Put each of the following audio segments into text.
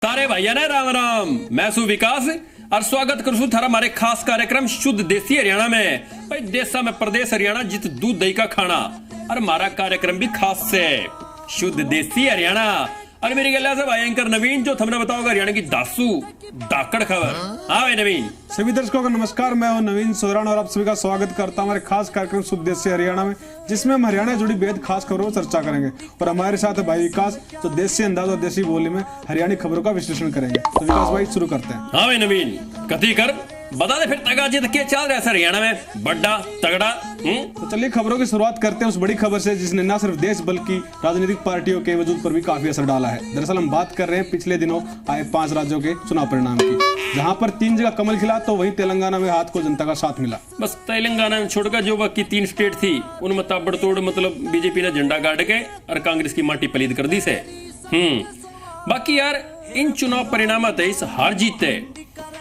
सारे भैया ने राम राम। मैं सु विकास और स्वागत करूँ थारा हमारे खास कार्यक्रम शुद्ध देसी हरियाणा में। भाई देशा में प्रदेश हरियाणा जित दूध दही का खाना और हमारा कार्यक्रम भी खास से शुद्ध देसी हरियाणा। और मेरी गला से भाई एंकर नवीन जो हमने बताओगा हरियाणा की दासू दाकड़ खबर। हाँ भाई नवीन। सभी दर्शकों का नमस्कार। मैं हूं नवीन सोरान और आप सभी का स्वागत करता हूं हमारे खास कार्यक्रम शुद्ध देसी हरियाणा में, जिसमें हम हरियाणा से जुड़ी बेहद खास खबरों पर चर्चा करेंगे। और हमारे साथ है भाई विकास, जो देसी अंदाज और देसी बोली में हरियाणी खबरों का विश्लेषण करेंगे। तो विकास भाई शुरू करते हैं। हाँ भाई नवीन, कथी कर बता दे फिर तगाजिद के चल रहा है हरियाणा में बड़ा तगड़ा। तो चलिए खबरों की शुरुआत करते हैं उस बड़ी खबर से जिसने न सिर्फ देश बल्कि राजनीतिक पार्टियों के वजूद पर भी काफी असर डाला है। दरअसल हम बात कर रहे हैं पिछले दिनों आए 5 राज्यों के चुनाव परिणाम की, जहां पर 3 जगह कमल खिला तो वहीं तेलंगाना में हाथ को जनता का साथ मिला। बस तेलंगाना में छोड़कर जो बाकी 3 स्टेट थी उनमें ताबड़तोड़ मतलब बीजेपी ने झंडा गाड़ के और कांग्रेस की माटी पलीद कर दी से। बाकी यार इन चुनाव परिणाम इस हार जीतते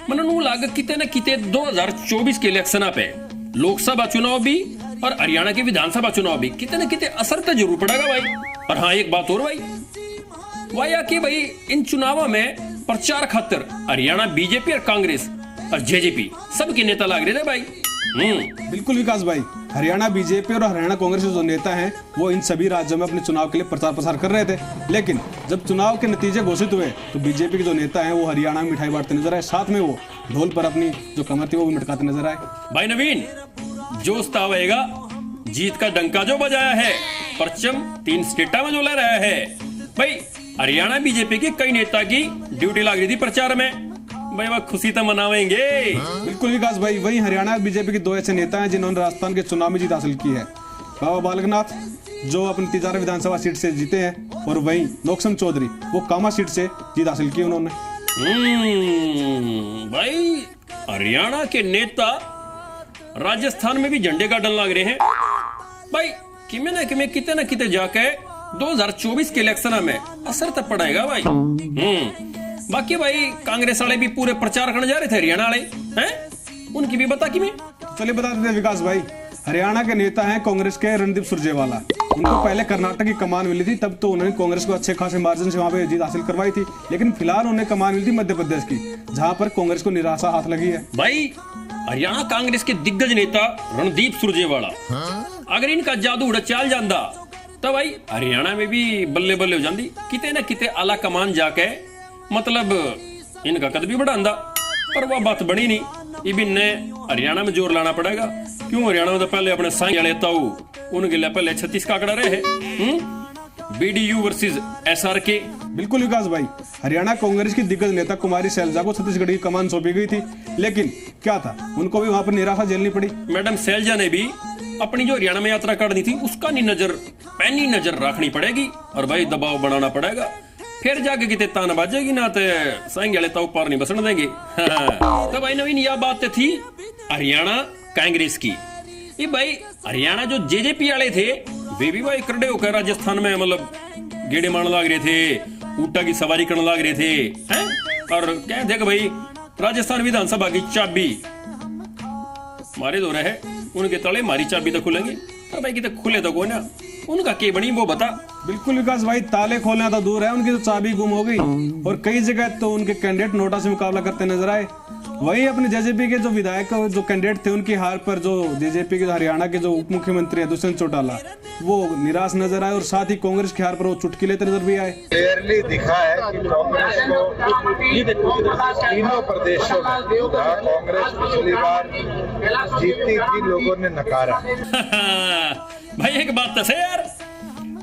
मनू लाग किते न किते 2024 के इलेक्शन पे लोकसभा चुनाव भी और हरियाणा के विधानसभा चुनाव भी किते न किते असर तो जरूर पड़ेगा भाई। और हाँ एक बात और भाई कि भाई इन चुनावों में प्रचार खातिर हरियाणा बीजेपी और कांग्रेस और जेजेपी सबके नेता लग रहे थे भाई। बिल्कुल विकास भाई, हरियाणा बीजेपी और हरियाणा कांग्रेस के जो नेता हैं वो इन सभी राज्यों में अपने चुनाव के लिए प्रचार प्रसार कर रहे थे। लेकिन जब चुनाव के नतीजे घोषित हुए तो बीजेपी के जो नेता हैं वो हरियाणा में मिठाई बांटते नजर आए, साथ में वो ढोल पर अपनी जो कमर थी वो भी मिटकाते नजर आए। भाई नवीन, जोश तावेगा जीत का डंका जो बजाया है, परचम 3 स्टेटा में जो ले रहा है भाई। हरियाणा बीजेपी के कई नेता की ड्यूटी लग रही थी प्रचार में भाई, वह खुशी तो मनावेंगे। बिल्कुल विकास भाई, वही हरियाणा बीजेपी के 2 ऐसे नेता हैं जिन्होंने राजस्थान के चुनाव में जीत हासिल की है। बाबा बालकनाथ जो अपनी तिजारा विधानसभा सीट से जीते हैं और वहीं नोक्सम चौधरी वो कामा सीट से जीत हासिल की उन्होंने। भाई हरियाणा के नेता राजस्थान में भी झंडे गाड़ने लग रहे हैं भाई। किमे न किते जाके 2024 के इलेक्शन में असर तो पड़ेगा भाई। बाकी भाई कांग्रेस वाले भी पूरे प्रचार करने जा रहे थे हरियाणा वाले हैं, उनकी भी बता कि मैं चलिए बता देते हैं विकास भाई। हरियाणा के नेता हैं कांग्रेस के रणदीप सुरजेवाला। उनको पहले कर्नाटक की कमान मिली थी, तब तो उन्होंने कांग्रेस को अच्छे खासे मार्जिन से वहां पे जीत हासिल करवाई थी। लेकिन फिलहाल उन्हें कमान मिली थी मध्य प्रदेश की, जहां पर कांग्रेस को निराशा हाथ लगी है। भाई हरियाणा कांग्रेस के दिग्गज नेता रणदीप सुरजेवाला अगर इनका जादू उड़ चल जाता तो भाई हरियाणा में भी बल्ले बल्ले हो जाती। किते न किते आला कमान जाके मतलब इनका कद भी बढ़ांदा, पर वह बात बनी नहीं। इबिन ने हरियाणा में जोर लाना पड़ेगा। क्यों हरियाणा में तो पहले अपने साई वाले ताऊ उनके लिए पहले 36 का आंकड़ा रहे हैं। BDU versus SRK. बिल्कुल विकास भाई, हरियाणा कांग्रेस की दिग्गज नेता कुमारी शैलजा को छत्तीसगढ़ की कमान सौंपी गई थी, लेकिन क्या था उनको भी वहां पर निराशा झेलनी पड़ी। मैडम शैलजा ने भी अपनी जो हरियाणा में यात्रा करनी थी उसका पैनी नजर रखनी पड़ेगी और भाई दबाव बनाना पड़ेगा। फिर जाके किते तान बाजेगी ना तो साइंग वाले तो ऊपर नहीं बसने देंगे। तो भाई नवीन यह बात थी हरियाणा कांग्रेस की। ये भाई हरियाणा जो जेजेपी वाले थे वे भी भाई करड़े होकर राजस्थान में मतलब गेड़े मारने लग रहे थे, ऊँटा की सवारी करने लग रहे थे हैं। और क्या थे भाई राजस्थान विधानसभा की चाबी मारे दो रहे, उनके तले मारी चाबी तो खुलेंगे और भाई कितने खुले तो कौन उनका के बनी वो बता। बिल्कुल विकास भाई, ताले खोलना तो दूर है, उनकी तो चाबी गुम हो गई और कई जगह तो उनके कैंडिडेट नोटा से मुकाबला करते नजर आए। वही अपने जेजेपी के जो विधायक जो कैंडिडेट थे उनकी हार पर जो जेजेपी के हरियाणा के जो उप मुख्यमंत्री है दुष्यंत चौटाला वो निराश नजर आए और साथ ही कांग्रेस की हार पर वो चुटकी लेते नजर भी आए। क्लियरली दिखा है कि कांग्रेस को तीनों प्रदेशों में जहाँ कांग्रेस पिछली बार जीती थी लोगों ने नकारा। भाई एक बात तो है यार,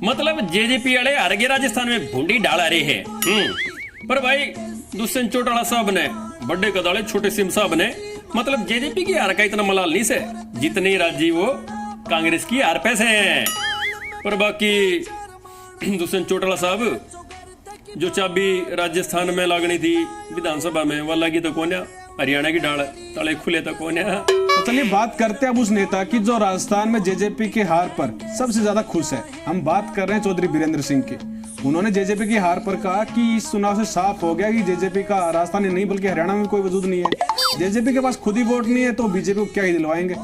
मतलब जेजेपी वाले हार गए राजस्थान में भूडी डाला रहे हैं। पर भाई दुष्यंत चौटाला साहब ने बड़े कदाले छोटे सिंह साहब ने मतलब जेजेपी की हार का इतना मलाल नहीं से जितने राज्य वो कांग्रेस की हार पे से हैं। पर बाकी दुष्यंत चौटाला साहब जो चाबी राजस्थान में लागनी थी विधानसभा में वह लगी तो कौन, हरियाणा की डाल ताले खुले तो कौन। तो चलिए बात करते हैं अब उस नेता की जो राजस्थान में जेजेपी की हार पर सबसे ज्यादा खुश है। हम बात कर रहे हैं चौधरी बीरेंद्र सिंह की। उन्होंने जेजेपी की हार पर कहा कि इस चुनाव से साफ हो गया कि जेजेपी का राजस्थान ही नहीं बल्कि हरियाणा में कोई वजूद नहीं है। जेजेपी के पास खुद ही वोट नहीं है तो बीजेपी को क्या ही दिलवाएंगे।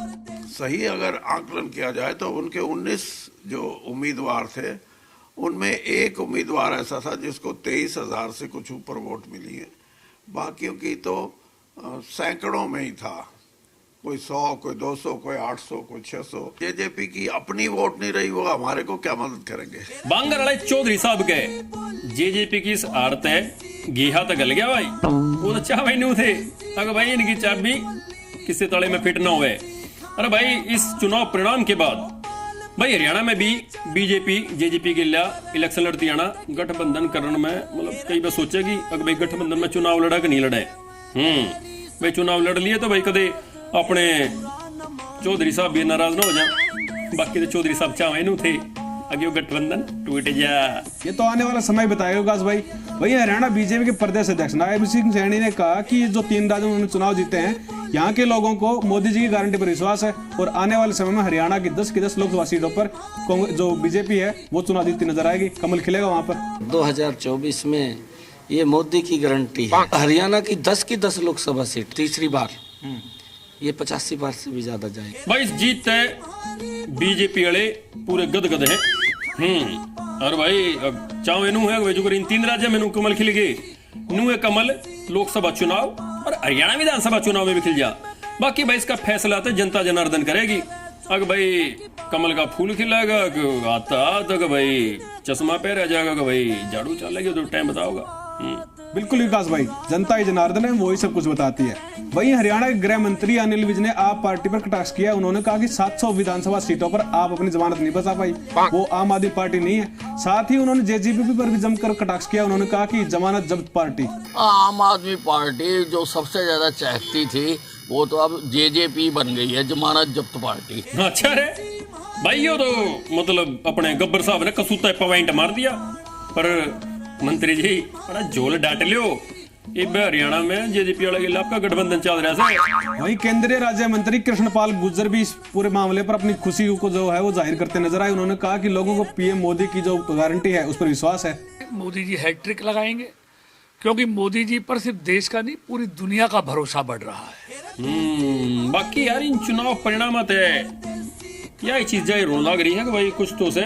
सही अगर आकलन किया जाए तो उनके 19 जो उम्मीदवार थे उनमें एक उम्मीदवार ऐसा था जिसको 23,000 से कुछ ऊपर वोट मिली है, बाकियों की तो सैकड़ों में ही था, कोई 100, कोई 200, कोई 800, कोई 600। जेजेपी की अपनी वोट नहीं रही, वो हमारे को क्या मदद करेंगे। बांगर चौधरी साहब के जेजेपी की इस आड़त है गेहा तो गल गया भाई, वो तो चाह भाई न्यू थे अगर भाई इनकी चाबी किसी तले में फिट ना हुए। अरे भाई इस चुनाव परिणाम के बाद भाई हरियाणा में भी बीजेपी जेजेपी के लिए इलेक्शन लड़ती आना गठबंधन करने में मतलब कई बार सोचेगी अगर भाई गठबंधन में चुनाव लड़ा कि नहीं लड़े। भाई चुनाव लड़ लिए तो भाई कदे अपने चौधरी साहब भी नाराज ना हो जाए, बाकी तो चौधरी साहब चाहे नु थे अगे वो गठबंधन टूट जा। ये तो आने वाला समय बताएगा विकास भाई। वही हरियाणा बीजेपी के प्रदेश अध्यक्ष नायब सिंह सैनी ने कहा कि जो 3 राज्यों में उन्होंने चुनाव जीते हैं, यहाँ के लोगों को मोदी जी की गारंटी पर विश्वास है और आने वाले समय में हरियाणा की 10 की 10 लोकसभा सीटों पर जो बीजेपी है वो चुनाव जीतती नजर आएगी, कमल खिलेगा वहाँ पर। 2024 में ये मोदी की गारंटी है। हरियाणा की 10 लोकसभा सीट तीसरी बार, ये 85 बार से भी ज्यादा जाएगी। भाई इस जीत बीजेपी वाले पूरे गदगद हैं। और भाई चाहो नू है जो इन 3 राज्य में नू कमल खिल गए, नू है कमल लोकसभा चुनाव और हरियाणा विधानसभा चुनाव में भी खिल जा। बाकी भाई इसका फैसला तो जनता जनार्दन करेगी। अगर भाई कमल का फूल खिलाएगा आता तो भाई चश्मा पहना जाएगा, भाई झाड़ू चलेगी तो टाइम बताओगा। बिल्कुल विकास भाई, जनता ही जनार्दन है, वो ही सब कुछ बताती है। वहीं हरियाणा के गृह मंत्री अनिल विज ने आप पार्टी पर कटाक्ष किया। उन्होंने कहा कि 700 विधानसभा सीटों पर आप अपनी जमानत नहीं बचा पाई, वो आम आदमी पार्टी नहीं है। साथ ही उन्होंने जेजेपी पर भी जमकर कटाक्ष किया। उन्होंने कहा कि जमानत जब्त पार्टी। आम आदमी पार्टी जो सबसे ज्यादा चाहती थी वो तो अब जेजेपी बन गई है, जमानत जब्त पार्टी। अच्छा रे भाई, ये तो मतलब अपने गब्बर साहब ने कसूता पॉइंट मार दिया। पर मंत्री जी बड़ा जोल डांट लियो, हरियाणा में जेजेपी वाला के आपका गठबंधन चल रहा है। वहीं केंद्रीय राज्य मंत्री कृष्णपाल गुर्जर भी इस पूरे मामले पर अपनी खुशी को जो है वो जाहिर करते नजर आए। उन्होंने कहा कि लोगों को पीएम मोदी की जो गारंटी है उस पर विश्वास है। मोदी जी हैट्रिक लगाएंगे, क्योंकि मोदी जी पर सिर्फ देश का नहीं पूरी दुनिया का भरोसा बढ़ रहा है। बाकी यार इन चुनाव परिणाम यह चीज रोन लग रही है कि भाई कुछ तो से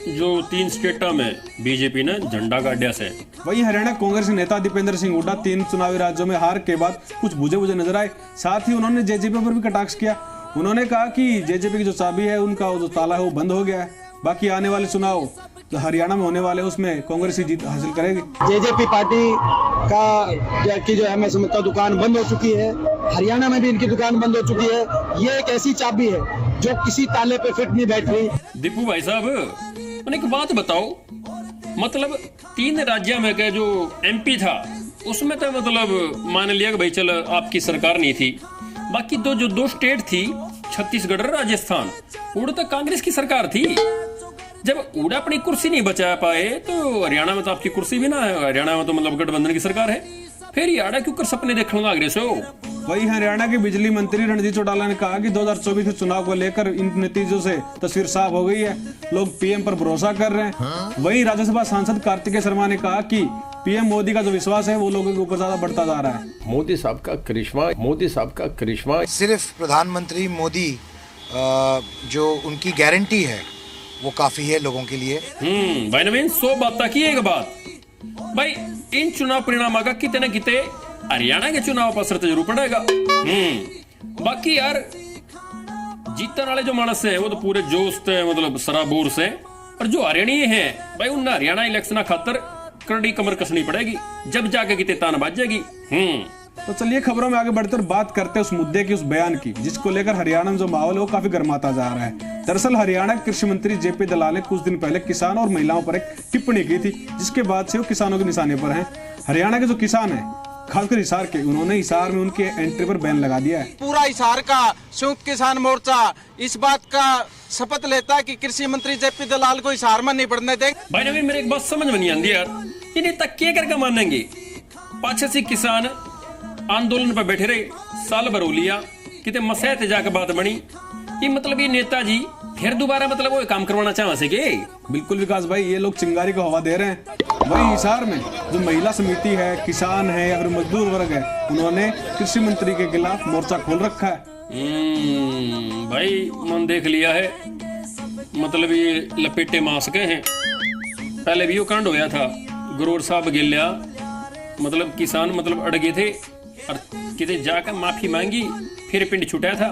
जो 3 स्टेटा में बीजेपी ने झंडा गाड़ा से। वहीं हरियाणा कांग्रेस नेता दीपेंद्र सिंह हुड्डा 3 चुनावी राज्यों में हार के बाद कुछ बुझे नजर आए। साथ ही उन्होंने जेजेपी पर भी कटाक्ष किया। उन्होंने कहा कि जेजेपी की जो चाबी है, उनका जो ताला है वो बंद हो गया है। बाकी आने वाले चुनाव जो हरियाणा में होने वाले उसमें कांग्रेस ही जीत हासिल करेगी। जेजेपी पार्टी की जो है मैं समझता हूं दुकान बंद हो चुकी है, हरियाणा में भी इनकी दुकान बंद हो चुकी है। ये एक ऐसी चाबी है जो किसी ताले पे फिट नहीं बैठ रही। दीपू भाई साहब एक बात बताओ, मतलब 3 राज्यों में के जो एमपी था उसमें तो मतलब मान लिया कि भाई चल आपकी सरकार नहीं थी, बाकी जो 2 स्टेट थी छत्तीसगढ़ और राजस्थान, उड़ तो कांग्रेस की सरकार थी। जब उड़ा अपनी कुर्सी नहीं बचा पाए तो हरियाणा में तो आपकी कुर्सी भी ना है, हरियाणा में तो मतलब गठबंधन की सरकार है, फिर याड़ा क्यों कर सपने देखने लग रहे हो। वही हरियाणा के बिजली मंत्री रणजीत चौटाला ने कहा कि 2024 के चुनाव को लेकर इन नतीजों से तस्वीर साफ हो गई है, लोग पीएम पर भरोसा कर रहे हैं। वही राज्यसभा सांसद कार्तिकेय शर्मा ने कहा कि पीएम मोदी का जो विश्वास है वो लोगों के ऊपर ज्यादा बढ़ता जा रहा है। मोदी साहब का करिश्मा सिर्फ प्रधानमंत्री मोदी जो उनकी गारंटी है वो काफी है लोगों के लिए। भाई नवीन 100 बात की एक बात भाई, इन चुनाव परिणाम का कितने न कितने हरियाणा के चुनाव पर असर तो जरूर पड़ेगा। बाकी यार जीतने वाले जो मानस है वो तो पूरे जोश से मतलब सराबोर से, और जो हरियाणा है भाई उन हरियाणा इलेक्शन खातर करड़ी कमर कसनी पड़ेगी, जब जाके कितने तान बाजेगी। तो चलिए खबरों में आगे बढ़कर बात करते हैं उस मुद्दे की, उस बयान की जिसको लेकर हरियाणा में जो माहौल है वो काफी गर्माता जा रहा है। दरअसल हरियाणा के कृषि मंत्री जेपी दलाल ने कुछ दिन पहले किसान और महिलाओं पर एक टिप्पणी की थी, जिसके बाद से वो किसानों के निशाने पर हैं। हरियाणा के जो किसान हैं, खासकर हिसार के, उन्होंने हिसार में उनके एंट्री पर बैन लगा दिया है। पूरा हिसार का संयुक्त किसान मोर्चा इस बात का शपथ लेता है कि कृषि मंत्री जेपी दलाल को हिसार में नहीं बढ़ने देंगे। भाई नवीन मेरे एक बात समझ में नहीं आती यार, ये नेता क्या करके मानेंगे। पाछे से किसान आंदोलन पर बैठे रहे, साल भर हो लिया, कितने मसहत जाकर बात बनी, ये मतलब ये नेताजी फिर दोबारा मतलब वो काम करवाना चाह सके। बिल्कुल विकास भाई, ये लोग चिंगारी को हवा दे रहे हैं। वही हिसार में जो महिला समिति है, किसान है या फिर मजदूर वर्ग है, उन्होंने कृषि मंत्री के खिलाफ मोर्चा खोल रखा है। भाई मन देख लिया है, मतलब ये लपेटे मास गए हैं। पहले भी वो कांड होया था, गरोर साहब गिलिया मतलब किसान मतलब अड़ गए थे और किते जाकर माफी मांगी, फिर पिंड छुटा था।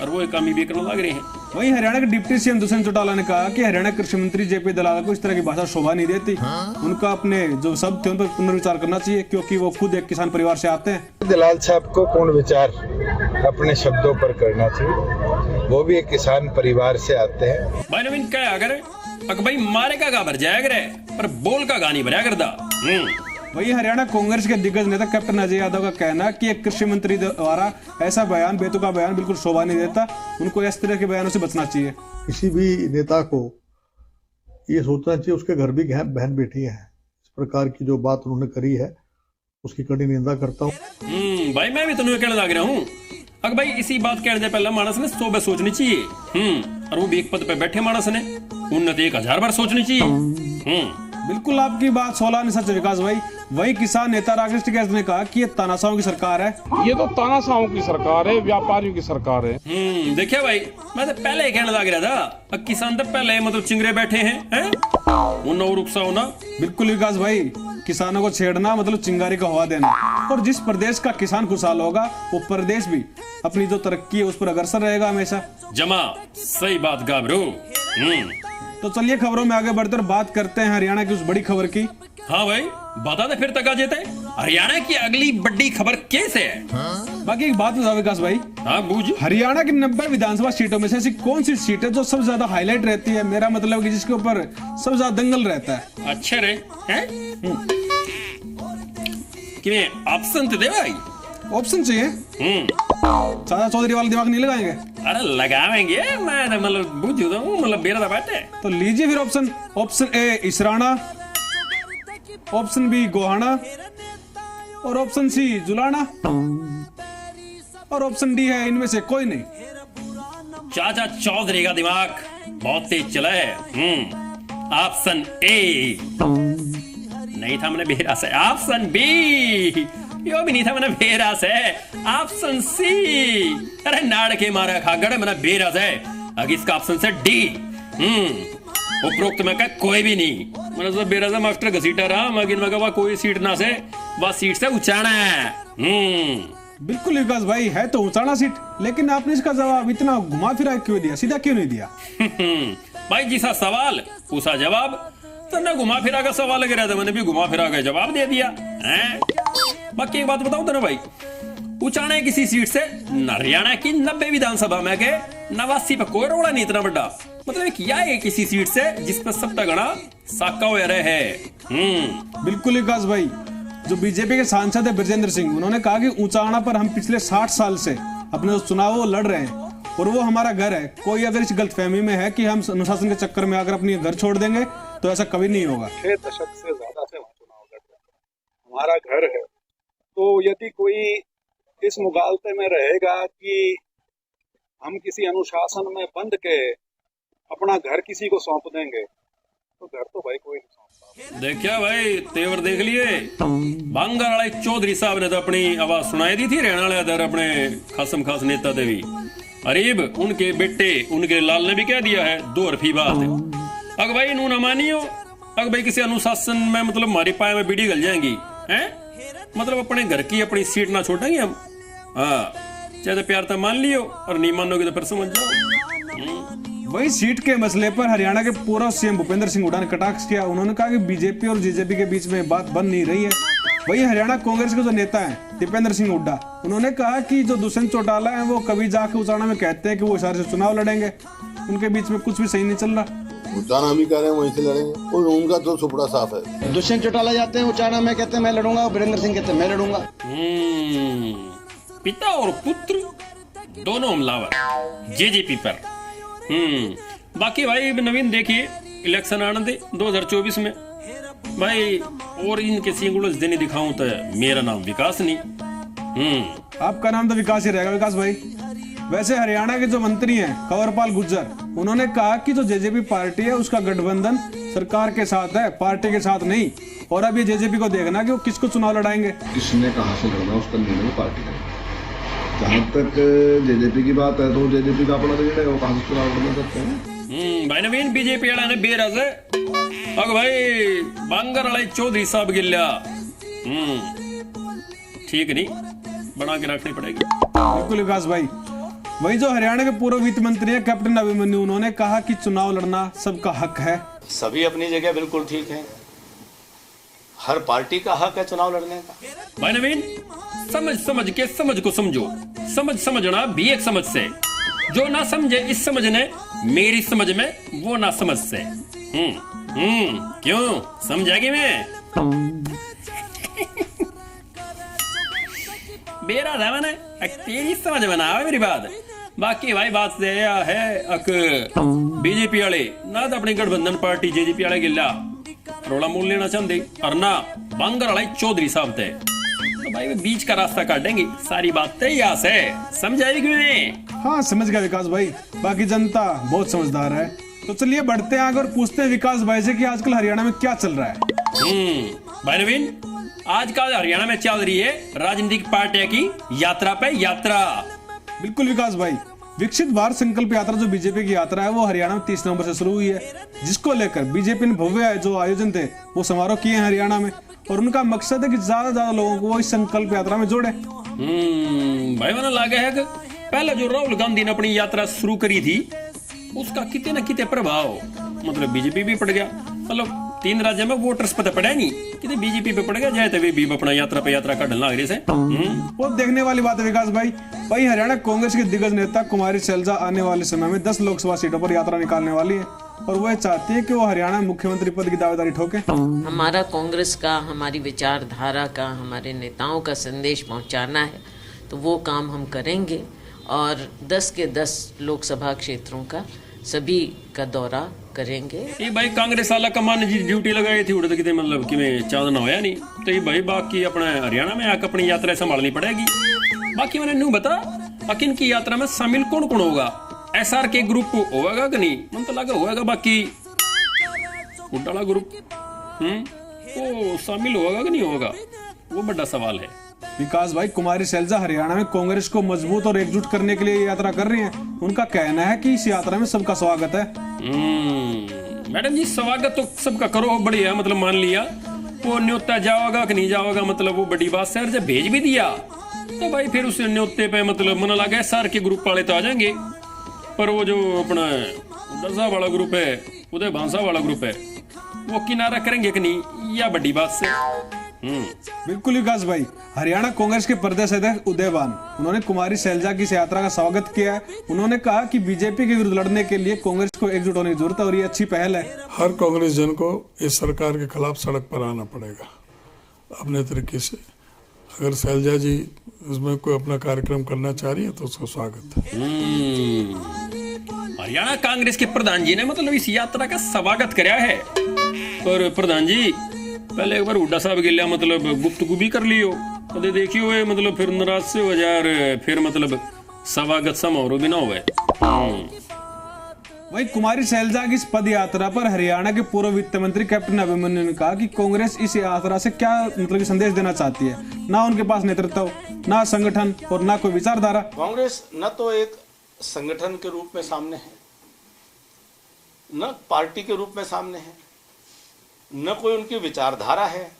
और वो कामी भी करने लग रहे हैं। वहीं हरियाणा के डिप्टी सीएम दुष्यंत चौटाला ने कहा कि हरियाणा कृषि मंत्री जेपी दलाल को इस तरह की भाषा शोभा नहीं देती। उनका अपने जो शब्द थे उन पर पुनर्विचार करना चाहिए, क्योंकि वो खुद एक किसान परिवार से आते हैं। दलाल साहब को पूर्ण विचार अपने शब्दों पर करना चाहिए, वो भी एक किसान परिवार से आते हैं। भाई नवीन क्या अगर भाई मारे का गा भर जाया करे पर बोल का गानी भरया करदा। वही हरियाणा कांग्रेस के दिग्गज नेता कैप्टन अजय यादव का कहना कि एक कृषि मंत्री द्वारा ऐसा बयान, बेतुका बयान बिल्कुल शोभा नहीं देता। उनको इस तरह के बयानों से बचना चाहिए। किसी भी नेता को ये सोचना चाहिए उसके घर भी बहन बेटी है। इस प्रकार की जो बात उन्होंने करी है उसकी कड़ी निंदा करता हूँ। भाई मैं भी तुम्हें कहने लग रहा हूँ, अगर भाई इसी बात कहने से पहले मानस ने 100 बार सोचनी चाहिए। और वो भी एक पद पे बैठे मानस ने उन्नति 1000 बार सोचनी चाहिए। बिल्कुल आपकी बात 16 आने सच विकास भाई। वही किसान नेता राकेश टिकैत ने कहा कि ये तानाशाहों की सरकार है। ये तो तानाशाहों की सरकार है, व्यापारियों की सरकार है। देखिए भाई मैं तो पहले ही कहने लग रहा था, किसान तो पहले मतलब चिंगरे बैठे हैं होना। बिल्कुल विकास भाई, किसानों को छेड़ना मतलब चिंगारी का हवा देना। और जिस प्रदेश का किसान खुशहाल होगा वो प्रदेश भी अपनी जो तरक्की है उस पर अग्रसर रहेगा हमेशा। जमा सही बात गाबरू। तो चलिए खबरों में आगे बढ़कर बात करते हैं हरियाणा की उस बड़ी खबर की। हाँ भाई बता दे फिर तक आ जाते हरियाणा की अगली बड़ी खबर कैसे है। बाकी एक बात बताओ विकास भाई। हाँ बूझ। हरियाणा की 90 विधानसभा सीटों में से ऐसी कौन सी सीट है जो सबसे ज्यादा हाईलाइट रहती है? मेरा मतलब कि जिसके ऊपर सबसे ज्यादा दंगल रहता है। अच्छा रे हैं? कि ऑप्शन तो दे भाई। ऑप्शन चाहिए? चाचा चौधरी वाला दिमाग नहीं लगाएंगे? अरे लगाएंगे, मैं मतलब बुझ मतलब बेरा बाटे। तो लीजिए फिर option. Option A Israna, option B Gohana, और ऑप्शन सी जुलाना, और ऑप्शन डी है इनमें से कोई नहीं। चाचा चौधरी का दिमाग बहुत तेज चला है। ऑप्शन ए नहीं था मैंने बेरा से। ऑप्शन बी यो भी नहीं था मैंने बेरा से। ऑप्शन सी अरे नाड़ के मारा खागड़ मैंने बेरा से। अगर इसका ऑप्शन से डी उपरोक्त में का कोई भी नहीं। मैंने तो बेरा से मास्टर घसीटा रहा मगिन में का कोई सीट ना से वह सीट से उचाना है। बिल्कुल विकास भाई, है तो उचाना सीट, लेकिन आपने इसका जवाब इतना घुमा फिरा क्यों दिया, सीधा क्यों नहीं दिया? भाई जिसा सवाल उसा जवाब। तो ना घुमा फिरा का सवाल लग रहा था, मैंने भी घुमा फिरा का जवाब दे दिया। बाकी एक बात बताऊं तो ना भाई, उचाने किसी सीट से हरियाणा की 90 विधानसभा में के 89 पे कोई रोड़ा नहीं इतना बड़ा। मतलब किया है किसी सीट से जिस पर सबका गणा साका हो रहे है। बिल्कुल विकास भाई, जो बीजेपी के सांसद है ब्रजेंद्र सिंह, उन्होंने कहा कि ऊंचाना पर हम पिछले 60 साल से अपने जो चुनाव वो लड़ रहे हैं और वो हमारा घर है। कोई अगर इस गलतफहमी में है कि हम अनुशासन के चक्कर में आकर अपनी घर छोड़ देंगे तो ऐसा कभी नहीं होगा। 6 दशक से ज्यादा से वहाँ चुनाव लड़ रहे हैं, हमारा घर है। तो यदि कोई इस मुगालते में रहेगा कि हम किसी अनुशासन में बंद के अपना घर किसी को सौंप देंगे तो घर तो भाई कोई नहीं सौंपता। देखिया भाई तेवर देख लिए। बांगर वाले चौधरी साहब ने तो अपनी आवाज सुनाई दी थी हरियाणा वाले इधर अपने खासम खास नेता देवी अरीब उनके बेटे उनके लाल ने भी कह दिया है 2 हरफी बात है। अगर भाई नू ना मानियो, अगर भाई किसी अनुशासन में मतलब हमारी पाए में बीड़ी गल जाएंगी हैं, मतलब अपने घर की अपनी सीट ना छोड़ेंगे हम। हाँ चाहे तो प्यार तो मान लियो और नहीं मानोगे तो फिर समझ जाओ। वही सीट के मसले पर हरियाणा के पूर्व सीएम भूपेंद्र सिंह हुड्डा ने कटाक्ष किया। उन्होंने कहा कि बीजेपी और जेजेपी के बीच में बात बन नहीं रही है। वही हरियाणा कांग्रेस के जो नेता हैं दीपेंद्र सिंह हुड्डा, उन्होंने कहा कि जो दुष्यंत चौटाला है वो कभी जाके उचाना में कहते हैं कि वो इशारे से चुनाव लड़ेंगे, उनके बीच में कुछ भी सही नहीं चल रहा। उचाना हम ही कह रहे हैं वहीं से लड़ेंगे और उनका तो सुपड़ा साफ है। दुष्यंत चौटाला जाते हैं उचाना में कहते हैं मैं लड़ूंगा, और वीरेंद्र सिंह कहते हैं मैं लड़ूंगा। पिता और पुत्र दोनों हमलावर जेजेपी पर। बाकी भाई नवीन देखिए इलेक्शन आने दे 2024 में भाई, और इनके सिंगुलस देने दिखाऊं तो मेरा नाम विकास नहीं। आपका नाम तो विकास ही रहेगा विकास भाई। वैसे हरियाणा के जो मंत्री हैं कंवरपाल गुर्जर, उन्होंने कहा कि जो जेजेपी पार्टी है उसका गठबंधन सरकार के साथ है, पार्टी के साथ नहीं। और अब ये जेजेपी को देखना कि वो किसको चुनाव लड़ाएंगे। किसने कहाँ से लड़ना उसका निर्णय पार्टी का। जहाँ तक जेजेपी की बात है तो जेजेपी का अपना निर्णय है, वो कहाँ से चुनाव लड़ना सकते हैं। भाई नवीन बीजेपी वाला ने बेरज है अग भाई बांगर वाले चौधरी साहब गिल्ला ठीक नहीं बना के रखनी पड़ेगी। बिल्कुल विकास भाई, वही जो हरियाणा के पूर्व वित्त मंत्री है कैप्टन अभिमन्यु, उन्होंने कहा कि चुनाव लड़ना सबका हक है। सभी अपनी जगह बिल्कुल ठीक है, हर पार्टी का हक है चुनाव लड़ने का। भाई नवीन समझ के समझ को समझो, समझना भी एक समझ से, जो ना समझे इस समझ ने मेरी समझ में वो ना समझ से। क्यों समझाएगी मैं बेरा था मैंने तेरी समझ में ना आवे मेरी बात। बाकी भाई बात से यह है अक बीजेपी वाले ना तो अपनी गठबंधन पार्टी जेजेपी वाले गिल्ला रोला मूल लेना चाहते और ना बांगर वाले चौधरी साहब थे, तो भाई बीच का रास्ता काटेंगे। सारी बात यहाँ से समझाएगी क्यों नहीं? हाँ समझ गया विकास भाई, बाकी जनता बहुत समझदार है। तो चलिए बढ़ते हैं आगे और पूछते हैं विकास भाई से कि आजकल हरियाणा में क्या चल रहा है। भाई नवीन आजकल हरियाणा में चल रही है राजनीतिक पार्टियों की यात्रा पे यात्रा। बिल्कुल विकास भाई, विकसित भारत संकल्प यात्रा जो बीजेपी की यात्रा है वो हरियाणा में 30 नवंबर से शुरू हुई है, जिसको लेकर बीजेपी ने भव्य जो आयोजन थे वो समारोह किए हैं हरियाणा में, और उनका मकसद है कि ज्यादा लोगों को वो इस संकल्प यात्रा में जोड़े। भाई मैंने लगा है कि पहले जो राहुल गांधी ने अपनी यात्रा शुरू करी थी उसका कितने न कितने प्रभाव मतलब बीजेपी भी पड़ गया। मतलब 3 राज्य में वोटर्स पता पड़ा नहीं कितने बीजेपी पे पड़ गया, जाए तभी भी अपना यात्रा पे यात्रा का ढलना आगे से। वो देखने वाली बात है विकास भाई। वही हरियाणा कांग्रेस के दिग्गज नेता कुमारी शैलजा आने वाले समय में 10 लोकसभा सीटों पर यात्रा निकालने वाली है, और वह चाहती है कि वो हरियाणा में मुख्यमंत्री पद की दावेदारी ठोके। हमारा कांग्रेस का, हमारी विचारधारा का, हमारे नेताओं का संदेश पहुंचाना है, तो वो काम हम करेंगे और 10 के 10 लोकसभा क्षेत्रों का सभी का दौरा करेंगे। ये भाई कांग्रेस वाला कमान जी ड्यूटी लगाई थी उड़े कितने मतलब कि मैं चांदना होया नहीं, तो ये भाई बाकी अपने हरियाणा में आकर अपनी यात्रा संभालनी पड़ेगी। बाकी मैंने न्यू बता अकिन की यात्रा में शामिल कौन कौन होगा? SR के ग्रुप होगा कि नहीं? मन तो लगा होगा, बाकी उड़ाला ग्रुप वो शामिल होगा कि नहीं होगा वो बड़ा सवाल है। विकास भाई, कुमारी शैलजा हरियाणा में कांग्रेस को मजबूत और एकजुट करने के लिए यात्रा कर रही हैं। उनका कहना है कि इस यात्रा में सबका स्वागत है। मैडम जी स्वागत तो सबका करो, बढ़िया मतलब मान लिया, वो न्योता जाओगा कि नहीं जाओगा मतलब वो बड़ी बात है। जब भेज भी दिया तो भाई फिर उस न्योते पे मतलब मन लगा SR के ग्रुप वाले तो आ जाएंगे, पर वो जो अपना दसा वाला ग्रुप है, उदय भांसा वाला ग्रुप है, वो किनारा करेंगे कि नहीं, या बड़ी बात से। बिल्कुल विकास भाई, हरियाणा कांग्रेस के प्रदेश अध्यक्ष उदयवान उन्होंने कुमारी शैलजा की इस यात्रा का स्वागत किया है। उन्होंने कहा कि बीजेपी के विरुद्ध लड़ने के लिए कांग्रेस को एकजुट होने की जरूरत है और ये अच्छी पहल है। हर कांग्रेस जन को इस सरकार के खिलाफ सड़क पर आना पड़ेगा अपने तरीके से। अगर शैलजा जी उसमें कोई अपना कार्यक्रम करना चाह रही है तो उसका स्वागत है। हरियाणा कांग्रेस के प्रधान जी ने मतलब इस यात्रा का स्वागत कराया है। और प्रधान जी पहले एक बार हुड्डा साहब गिल्ला मतलब गुफ्तगू भी कर लियो, तो देखियो मतलब फिर नाराज से हो जाए, फिर मतलब स्वागत समारोह भी ना हुए। वही कुमारी शैलजा की इस पद यात्रा पर हरियाणा के पूर्व वित्त मंत्री कैप्टन अभिमन्यु ने कहा कि कांग्रेस इस यात्रा से क्या मतलब संदेश देना चाहती है। ना उनके पास नेतृत्व, ना संगठन और ना कोई विचारधारा। कांग्रेस न तो एक संगठन के रूप में सामने है, न पार्टी के रूप में सामने है, न कोई उनकी विचारधारा है,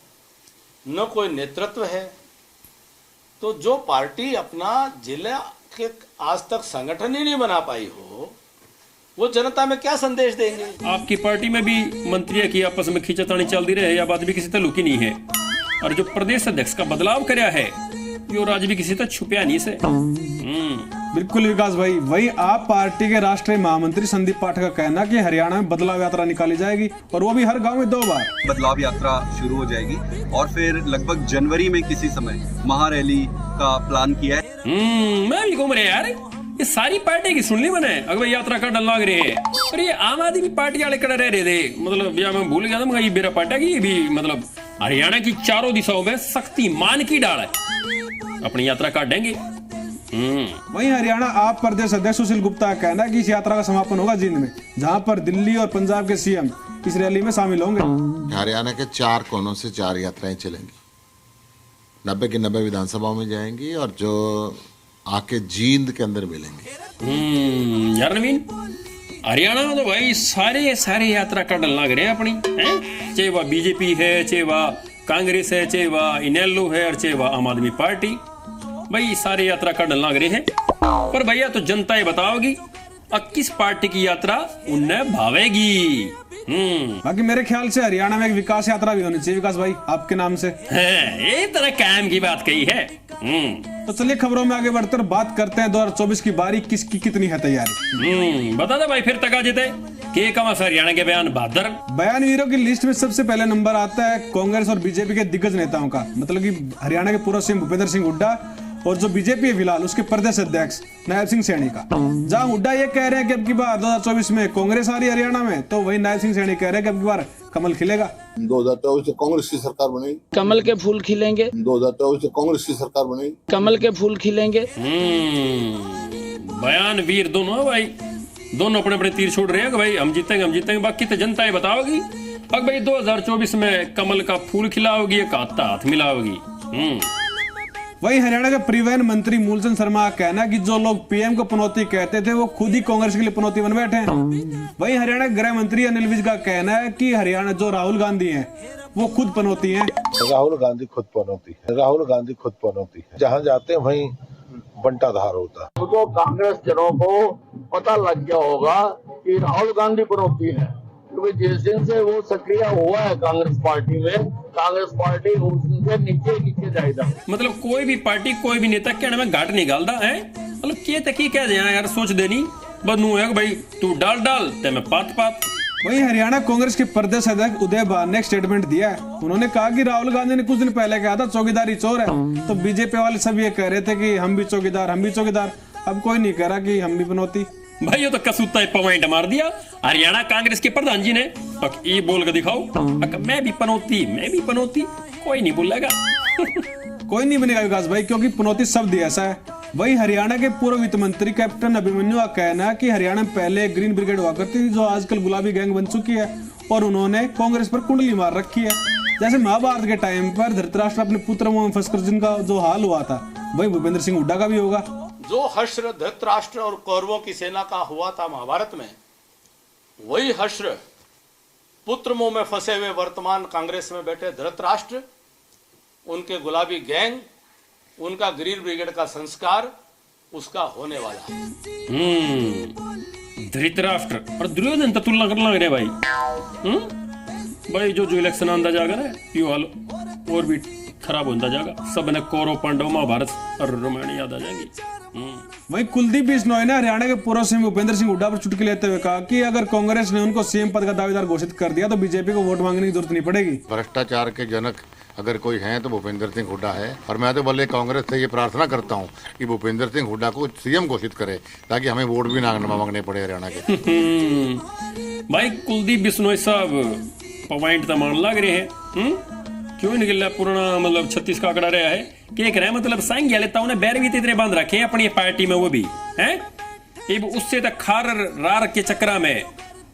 न कोई नेतृत्व है। तो जो पार्टी अपना जिला के आज तक संगठन ही नहीं बना पाई हो, वो जनता में क्या संदेश देंगे? आपकी पार्टी में भी मंत्रियों की आपस में खींचातानी चलती रहे, या बात भी किसी तक लुकी नहीं है। और जो प्रदेश अध्यक्ष का बदलाव कराया है यो राज भी किसी तक छुपया नहीं से। बिल्कुल विकास भाई, वही आप पार्टी के राष्ट्रीय महामंत्री संदीप पाठक का कहना कि हरियाणा में बदलाव यात्रा निकाली जाएगी और वो भी हर गांव में 2 बार। बदलाव यात्रा शुरू हो जाएगी और फिर लगभग जनवरी में किसी समय महारैली का प्लान किया है। मैं भी घूम रहे यार, ये सारी पार्टी की सुन ली मैंने। अगर यात्रा का डर लग रहे है, और ये आम आदमी पार्टी वाले कड़े रह रहे थे, मतलब या मैं भूल गया था ये मेरा पार्टी की भी मतलब हरियाणा की चारों दिशाओं में शक्तिमान की डाल है, अपनी यात्रा काटेंगे। वहीं हरियाणा आप प्रदेश अध्यक्ष सुशील गुप्ता का कहना है कि इस यात्रा का समापन होगा जींद में, जहां पर दिल्ली और पंजाब के सीएम इस रैली में शामिल होंगे। हरियाणा के 4 कोनों से 4 यात्राएं चलेंगी, 90 की 90 विधानसभाओं में जाएंगी और जो आके जींद के अंदर मिलेंगे। यार नवीन हरियाणा में तो भाई सारे यात्रा का डल लग रहे हैं अपनी, हैं? चाहे वह बीजेपी है, चाहे वह कांग्रेस है, चाहे वह इनेलो है, और चाहे वह आम आदमी पार्टी, भाई सारे यात्रा का डल लग रहे हैं। पर भैया तो जनता ये बताओगी अब किस पार्टी की यात्रा उन्हें भावेगी। बाकी मेरे ख्याल से हरियाणा में एक विकास यात्रा भी होनी चाहिए, विकास भाई आपके नाम से। ये तरह काम की बात कही है। तो चलिए खबरों में आगे बढ़ते और बात करते हैं 2024 की बारी किसकी कितनी है तैयारी। बता दे भाई फिर तक जीते के कमा से हरियाणा के बयान वीरों की लिस्ट में सबसे पहले नंबर आता है कांग्रेस और बीजेपी के दिग्गज नेताओं का, मतलब कि हरियाणा के पूर्व सीएम भूपेंद्र सिंह हुड्डा और जो बीजेपी है फिलहाल उसके प्रदेश अध्यक्ष नायब सिंह सैनी का। जहां हुड्डा ये कह रहे हैं कि अब की बार 2024 में कांग्रेस आ रही है हरियाणा में, तो वही नायब सिंह सैनी कह रहे हैं कि अब की बार कमल खिलेगा। 2024 से कांग्रेस की सरकार बनेगी, कमल के फूल खिलेंगे। 2024 से कांग्रेस की सरकार बनेगी, कमल के फूल खिलेंगे। बयान वीर दोनों है भाई, दोनों अपने अपने तीर छोड़ रहे हैं कि भाई हम जीतेंगे। बाकी तो जनता ये बताओगी अब भाई 2024 में कमल का फूल खिलाओगी या काता हाथ मिलाओगी। वही हरियाणा के परिवहन मंत्री मूलचंद शर्मा का कहना कि जो लोग पीएम को पनौती कहते थे वो खुद ही कांग्रेस के लिए पनौती बन बैठे हैं। वही हरियाणा के गृह मंत्री अनिल विज का कहना है कि हरियाणा जो राहुल गांधी हैं वो खुद पनौती हैं। राहुल गांधी खुद पनौती है, जहाँ जाते हैं वहीं बंटाधार होता है। तो कांग्रेस जनों को पता लग गया होगा कि राहुल गांधी पनौती है, क्योंकि जिस दिन से वो सक्रिय हुआ है कांग्रेस पार्टी में, कांग्रेस पार्टी उस दिन से नीचे जाएगा। मतलब कोई भी पार्टी कोई भी नेता कहने में घाट निकालता है, मतलब के तक क्या जाए यार, सोच देनी बनू है भाई तू डाल ते मैं पात। वही हरियाणा कांग्रेस के प्रदेश अध्यक्ष उदय भान ने एक स्टेटमेंट दिया है। उन्होंने कहा कि राहुल गांधी ने कुछ दिन पहले कहा था चौकीदारी चोर है, तो बीजेपी वाले सब ये कह रहे थे कि हम भी चौकीदार। अब कोई नहीं कह रहा कि हम भी पनौती। भाई ये तो कसूता पॉइंट मार दिया हरियाणा कांग्रेस के प्रधान जी ने। ये बोल कर दिखाओ मैं भी पनौती, कोई नहीं बोलेगा। कोई नहीं बनेगा विकास भाई, क्योंकि पनौती शब्द ऐसा है। वही हरियाणा के पूर्व वित्त मंत्री कैप्टन अभिमन्यु का कहना है कि हरियाणा में पहले ग्रीन ब्रिगेड हुआ करती थी, जो आजकल गुलाबी गैंग बन चुकी है और उन्होंने कांग्रेस पर कुंडली मार रखी है। जैसे महाभारत के टाइम पर धृतराष्ट्र अपने पुत्र में फंसकर जिनका जो हाल हुआ था, वही भूपेंद्र सिंह हुड्डा का भी होगा। जो हश्र धृतराष्ट्र और कौरवों की सेना का हुआ था महाभारत में, वही हश्र पुत्र मुंह में फंसे हुए वर्तमान कांग्रेस में बैठे धृतराष्ट्र, उनके गुलाबी गैंग, उनका ग्रीन ब्रिगेड का संस्कार उसका होने वाला है। धृतराष्ट्र और दुर्योधन तो तुलना कर लग रहे भाई। भाई जो इलेक्शन आंदा जाएगा ना ये हाल और भी खराब होता जाएगा। सब ने कौरव पांडव महाभारत और रामायण याद आ जाएंगी। वही कुलदीप बिश्नोई ने हरियाणा के पूर्व सीएम भूपेंद्र सिंह हुड्डा पर चुटकी लेते हुए कहा कि अगर कांग्रेस ने उनको सीएम पद का दावेदार घोषित कर दिया तो बीजेपी को वोट मांगने की जरूरत नहीं पड़ेगी। भ्रष्टाचार के जनक अगर कोई हैं तो भूपेंद्र सिंह हुड्डा है, और मैं तो भले कांग्रेस से ये प्रार्थना करता हूँ कि भूपेंद्र सिंह हुड्डा को सीएम घोषित करे ताकि हमें वोट भी ना मांगने पड़े हरियाणा के। भाई कुलदीप बिश्नोई साहब पॉइंट तो मान लग रहे हैं। क्यों निकल पुराना मतलब 36 का आंकड़ा रहा है कि एक रहा मतलब सांग लेता ने बैर भी इतने बांध रखे हैं अपनी पार्टी में, वो भी हैं उससे तक खार रार के चक्रा में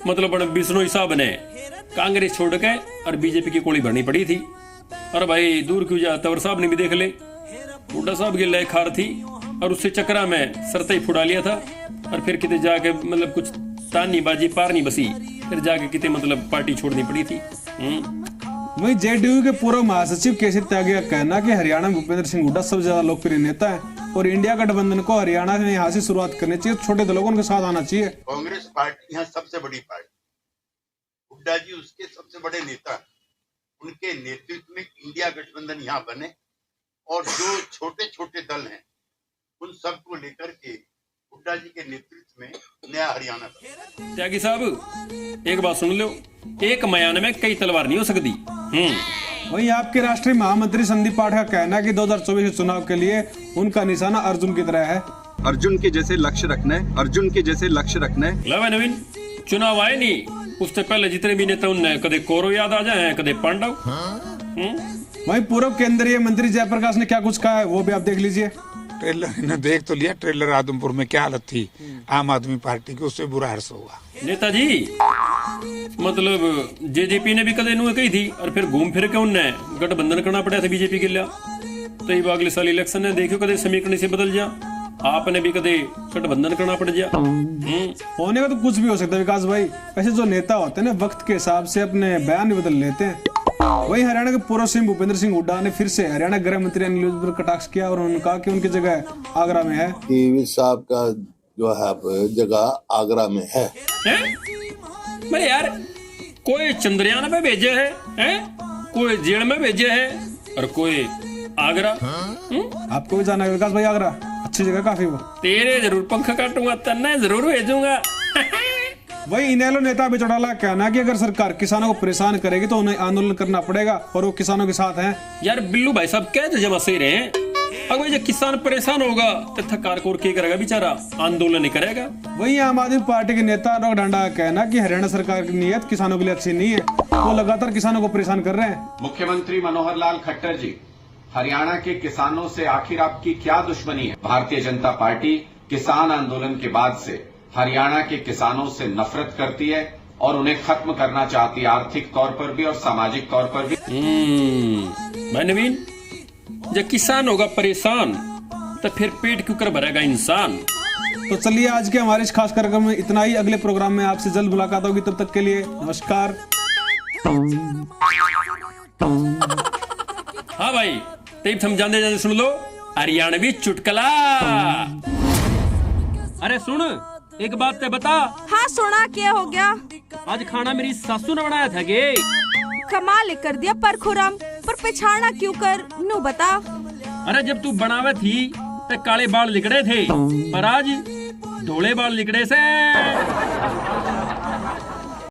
मतलब बिश्नोई साहब ने कांग्रेस छोड़ के और बीजेपी की कोड़ी भरनी पड़ी थी। और भाई दूर क्यों जा, तंवर साहब ने भी देख ले, हुड्डा साहब की लय खार थी और उससे चक्रा में सरता ही फुड़ा लिया था, और फिर कितने जाके मतलब कुछ तानी बाजी पार नहीं बसी, फिर जाके कितने मतलब पार्टी छोड़नी पड़ी थी। वही जेडीयू के पूर्व महासचिव केसी त्यागी का कहना कि हरियाणा में भूपेंद्र सिंह हुड्डा सबसे ज्यादा लोकप्रिय नेता है और इंडिया गठबंधन को हरियाणा में यहाँ से शुरुआत करनी चाहिए, छोटे दलों को उनके साथ आना चाहिए। कांग्रेस पार्टी यहाँ सबसे बड़ी पार्टी, हुड्डा जी उसके सबसे बड़े नेता, उनके नेतृत्व में इंडिया गठबंधन यहाँ बने और जो छोटे छोटे दल हैं उन सबको लेकर के हुड्डा जी के नेतृत्व में नया हरियाणा। त्यागी साहब एक बात सुन लो, एक मयान में कई तलवार नहीं हो सकती। वही आपके राष्ट्रीय महामंत्री संदीप पाठ का कहना है कि 2024 के चुनाव के लिए उनका निशाना अर्जुन की तरह है। अर्जुन के जैसे लक्ष्य रखना है। लव नवीन चुनाव आए नहीं, उससे पहले जितने भी नेता उनने कदे कौरव याद आ जाए, कदे पांडव। वही पूर्व केंद्रीय मंत्री जयप्रकाश ने क्या कुछ कहा है वो भी आप देख लीजिए। ट्रेलर ने देख तो लिया, ट्रेलर आदमपुर में क्या हालत थी आम आदमी पार्टी की, उससे बुरा हर्ष हुआ। नेताजी मतलब जेजेपी ने भी कदे नु कही थी और फिर घूम फिर के उनने गठबंधन करना पड़ा था बीजेपी के लिए, तो ये अगले साल इलेक्शन ने देखो कदे समीकरण से बदल जा। आपने भी कदे गठबंधन करना पड़ गया। होने का तो कुछ भी हो सकता है विकास भाई। ऐसे जो नेता होते हैं ना वक्त के हिसाब से अपने बयान भी बदल लेते हैं। वही हरियाणा के पूर्व सीएम भूपेंद्र सिंह हुड्डा ने फिर से हरियाणा गृह मंत्री अनिल विज पर कटाक्ष किया और उन्होंने कहा कि उनकी जगह आगरा में है। विज साहब का जो है जगह आगरा में है। मेरे यार कोई चंद्रयान पे भेजे है, कोई जेल में भेजे है और कोई आगरा। आपको भी जाना है विकास भाई आगरा, अच्छी जगह काफी वो। तेरे जरूर पंख काटूंगा, तन्ने जरूर भेजूंगा। वही इनेलो नेता भी चौटाला कहना कि अगर सरकार किसानों को परेशान करेगी तो उन्हें आंदोलन करना पड़ेगा और वो किसानों के साथ हैं। यार बिल्लू भाई साहब कह तो जमा सही रहे, अगर जब किसान परेशान होगा तो थकार कोर क्या करेगा बेचारा, आंदोलन नहीं करेगा। वही आम आदमी पार्टी के नेता राव डांडा का कहना कि हरियाणा सरकार की नीयत किसानों के लिए अच्छी नहीं है, वो लगातार किसानों को परेशान कर रहे हैं। मुख्यमंत्री मनोहर लाल खट्टर जी, हरियाणा के किसानों से आखिर आपकी क्या दुश्मनी है? भारतीय जनता पार्टी किसान आंदोलन के बाद से हरियाणा के किसानों से नफरत करती है और उन्हें खत्म करना चाहती है, आर्थिक तौर पर भी और सामाजिक तौर पर भी। भाई नवीन, जब किसान होगा परेशान तो फिर पेट क्यों कर भरेगा इंसान। तो चलिए आज के हमारे इस खास कार्यक्रम में इतना ही। अगले प्रोग्राम में आपसे जल्द मुलाकात होगी, तब तक के लिए नमस्कार। हाँ भाई, तेब हम जानते जानते सुन लो हरियाणवी चुटकला। अरे सुन, एक बात ते बता। हाँ सुना, क्या हो गया? आज खाना मेरी सासू ने बनाया था गे। कमाल कर दिया परखुरम, पर पिछाड़ना क्यों कर नू बता। अरे जब तू बनावे थी तो काले बाल लिकड़े थे, पर आज धोले बाल लिकड़े से।